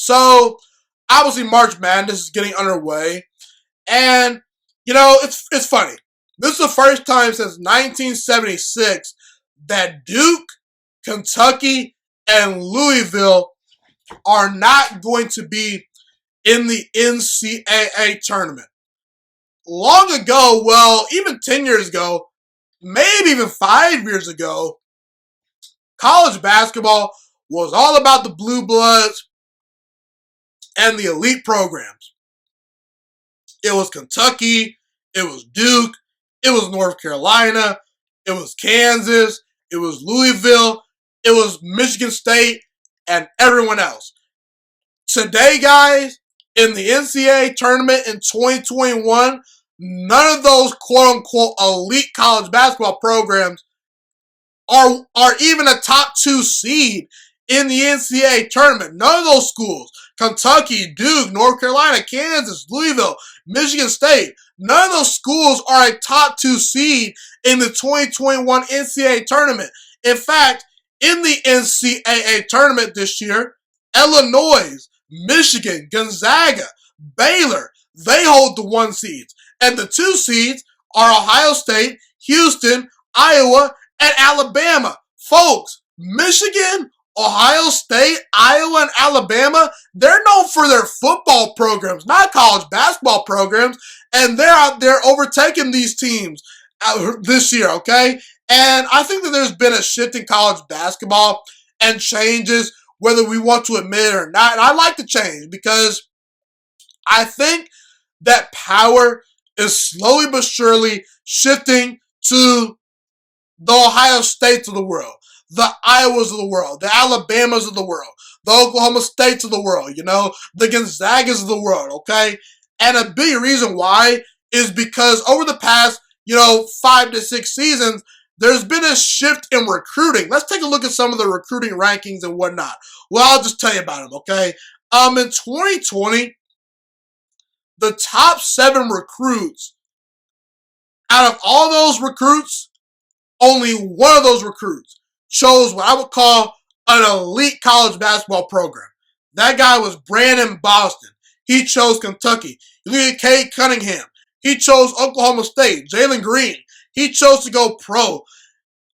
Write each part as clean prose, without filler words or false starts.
So, obviously, March Madness is getting underway. And, it's funny. This is the first time since 1976 that Duke, Kentucky, and Louisville are not going to be in the NCAA tournament. Long ago, well, even 10 years ago, maybe even 5 years ago, college basketball was all about the blue bloods and the elite programs. It was Kentucky, it was Duke, it was North Carolina, it was Kansas, it was Louisville, it was Michigan State, and everyone else. Today, guys, in the NCAA tournament in 2021, none of those quote-unquote elite college basketball programs are even a top 2 seed in the NCAA tournament. None of those schools, Kentucky, Duke, North Carolina, Kansas, Louisville, Michigan State, none of those schools are a top 2 seed in the 2021 NCAA tournament. In fact, in the NCAA tournament this year, Illinois, Michigan, Gonzaga, Baylor, they hold the 1 seeds. And the 2 seeds are Ohio State, Houston, Iowa, and Alabama. Folks, Michigan, Ohio State, Iowa, and Alabama, they're known for their football programs, not college basketball programs. And they're out there overtaking these teams this year, okay? And I think that there's been a shift in college basketball and changes, whether we want to admit it or not. And I like the change because I think that power is slowly but surely shifting to the Ohio States of the world, the Iowas of the world, the Alabamas of the world, the Oklahoma States of the world, the Gonzagas of the world, okay? And a big reason why is because over the past, 5 to 6 seasons, there's been a shift in recruiting. Let's take a look at some of the recruiting rankings and whatnot. Well, I'll just tell you about them, okay? In 2020, the top 7 recruits, out of all those recruits, only one of those recruits chose what I would call an elite college basketball program. That guy was Brandon Boston. He chose Kentucky. You look at Cade Cunningham. He chose Oklahoma State. Jalen Green. He chose to go pro.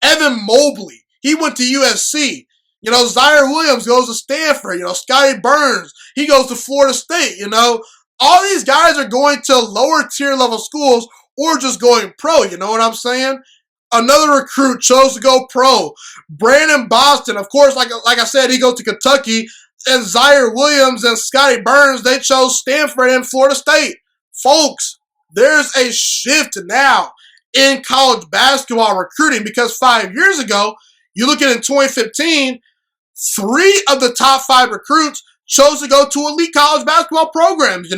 Evan Mobley. He went to USC. Zaire Williams goes to Stanford. Scotty Burns. He goes to Florida State. All these guys are going to lower tier level schools or just going pro. You know what I'm saying? Another recruit chose to go pro. Brandon Boston, of course, like I said, he goes to Kentucky. And Zaire Williams and Scotty Burns, they chose Stanford and Florida State. Folks, there's a shift now in college basketball recruiting because 5 years ago, you look at it in 2015, 3 of the top 5 recruits chose to go to elite college basketball programs.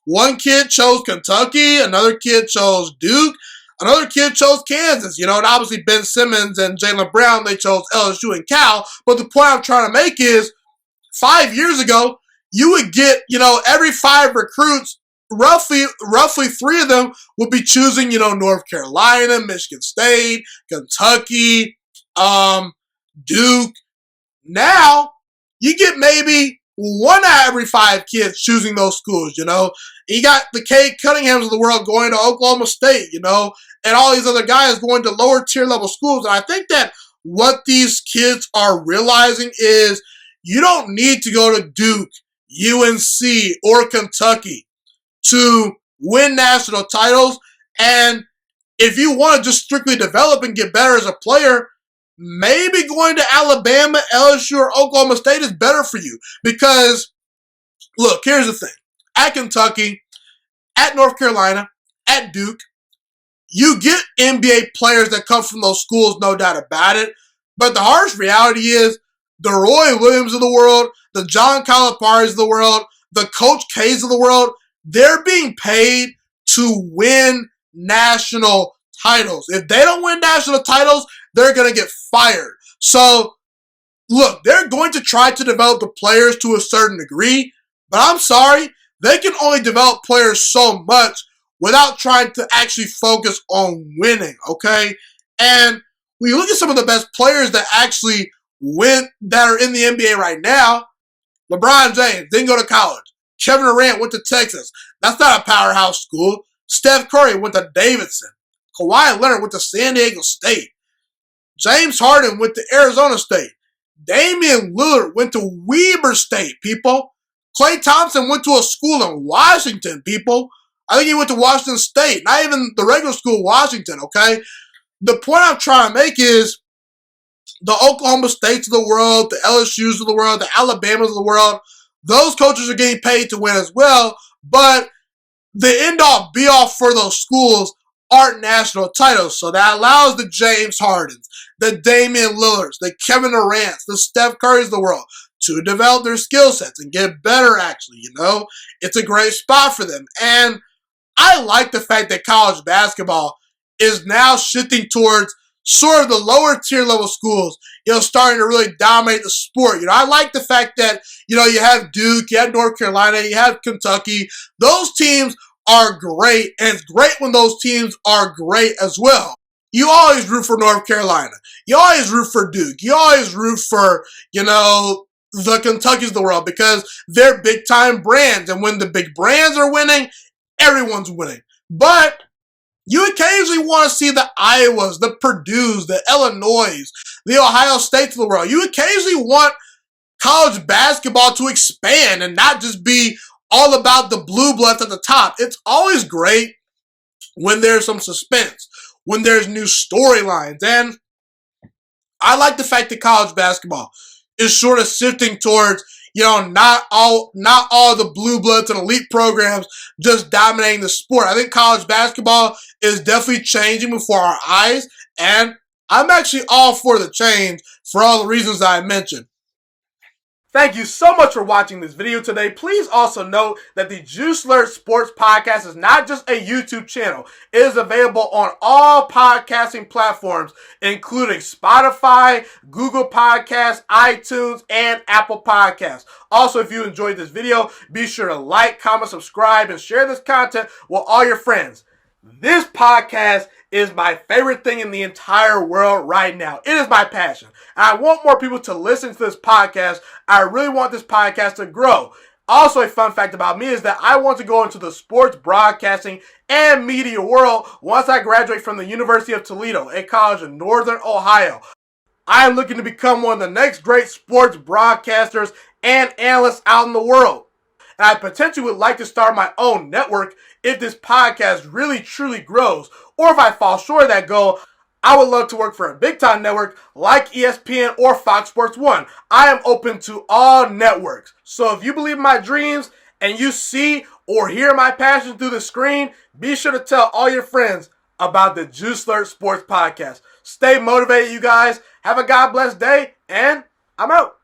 One kid chose Kentucky, another kid chose Duke, another kid chose Kansas, and obviously Ben Simmons and Jaylen Brown, they chose LSU and Cal. But the point I'm trying to make is 5 years ago, you would get, every 5 recruits, roughly 3 of them would be choosing, North Carolina, Michigan State, Kentucky, Duke. Now, you get maybe 1 out of every 5 kids choosing those schools, You got the Cade Cunninghams of the world going to Oklahoma State, and all these other guys going to lower tier level schools. And I think that what these kids are realizing is you don't need to go to Duke, UNC, or Kentucky to win national titles. And if you want to just strictly develop and get better as a player, maybe going to Alabama, LSU, or Oklahoma State is better for you. Because, look, here's the thing. At Kentucky, at North Carolina, at Duke, you get NBA players that come from those schools, no doubt about it. But the harsh reality is the Roy Williams of the world, the John Calipari's of the world, the Coach K's of the world, they're being paid to win national titles. If they don't win national titles, they're going to get fired. So, look, they're going to try to develop the players to a certain degree, but I'm sorry, they can only develop players so much without trying to actually focus on winning, okay? And when you look at some of the best players that actually win, that are in the NBA right now, LeBron James didn't go to college. Kevin Durant went to Texas. That's not a powerhouse school. Steph Curry went to Davidson. Kawhi Leonard went to San Diego State. James Harden went to Arizona State. Damian Lillard went to Weber State, people. Klay Thompson went to a school in Washington, people. I think he went to Washington State, not even the regular school, Washington, okay? The point I'm trying to make is the Oklahoma States of the world, the LSUs of the world, the Alabamas of the world, those coaches are getting paid to win as well, but the end-all, be-all for those schools aren't national titles. So that allows the James Hardens, the Damian Lillards, the Kevin Durants, the Steph Currys of the world to develop their skill sets and get better, actually, you know? It's a great spot for them. And I like the fact that college basketball is now shifting towards sort of the lower tier level schools, you know, starting to really dominate the sport. You know, I like the fact that, you know, you have Duke, you have North Carolina, you have Kentucky. Those teams are great, and it's great when those teams are great as well. You always root for North Carolina. You always root for Duke. You always root for, you know, the Kentuckys of the world because they're big-time brands. And when the big brands are winning, everyone's winning. But you occasionally want to see the Iowas, the Purdues, the Illinois, the Ohio States of the world. You occasionally want college basketball to expand and not just be all about the blue bloods at the top. It's always great when there's some suspense, when there's new storylines. And I like the fact that college basketball is sort of shifting towards, you know, not all the blue bloods and elite programs just dominating the sport. I think college basketball is definitely changing before our eyes, and I'm actually all for the change for all the reasons I mentioned. Thank you so much for watching this video today. Please also note that the Juice Alert Sports Podcast is not just a YouTube channel. It is available on all podcasting platforms, including Spotify, Google Podcasts, iTunes, and Apple Podcasts. Also, if you enjoyed this video, be sure to like, comment, subscribe, and share this content with all your friends. This podcast is my favorite thing in the entire world right now. It is my passion. And I want more people to listen to this podcast. I really want this podcast to grow. Also, a fun fact about me is that I want to go into the sports broadcasting and media world once I graduate from the University of Toledo, a college in Northern Ohio. I am looking to become one of the next great sports broadcasters and analysts out in the world. And I potentially would like to start my own network if this podcast really truly grows. Or if I fall short of that goal, I would love to work for a big-time network like ESPN or Fox Sports 1. I am open to all networks. So if you believe in my dreams and you see or hear my passion through the screen, be sure to tell all your friends about the Juice Alert Sports Podcast. Stay motivated, you guys. Have a God bless day, and I'm out.